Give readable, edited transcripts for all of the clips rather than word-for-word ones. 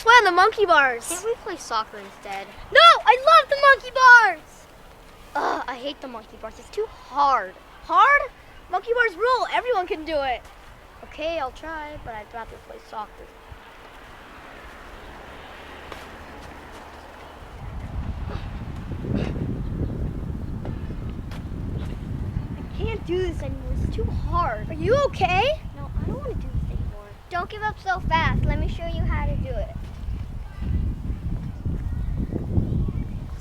play on the monkey bars. Can't we play soccer instead? No, I love the monkey bars. Ugh, I hate the monkey bars. It's too hard. Hard? Monkey bars rule. Everyone can do it. Okay, I'll try, but I'd rather play soccer. I can't do this anymore. It's too hard. Are you okay? No, I don't want to do this anymore. Don't give up so fast. Let me show you how to do it.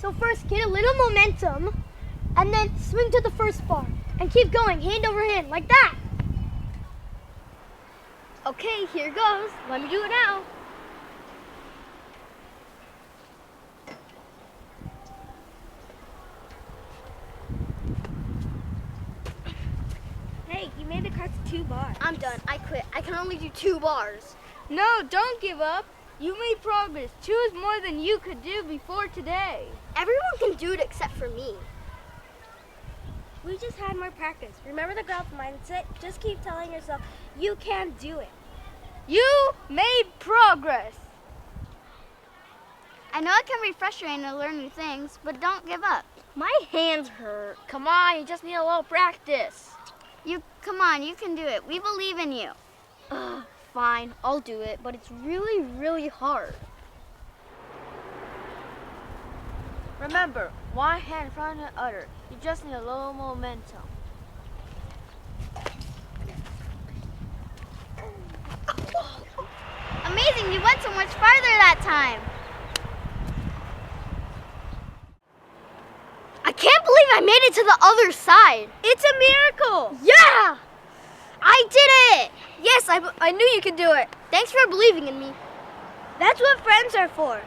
So first, get a little momentum, and then swing to the first bar. And keep going, hand over hand, like that. Okay, here goes. Let me do it now. Hey, you made it across 2 bars. I'm done. I quit. I can only do 2 bars. No, don't give up. You made progress. 2 is more than you could do before today. Everyone can do it except for me. We just had more practice. Remember the growth mindset? Just keep telling yourself, you can do it. You made progress. I know it can be frustrating to learn new things, but don't give up. My hands hurt. Come on, you just need a little practice. Come on, you can do it. We believe in you. Fine, I'll do it, but it's really, really hard. Remember, one hand in front of the other. You just need a little momentum. Amazing, you went so much farther that time. I can't believe I made it to the other side. It's a miracle. Yeah! I did it! Yes, I knew you could do it. Thanks for believing in me. That's what friends are for.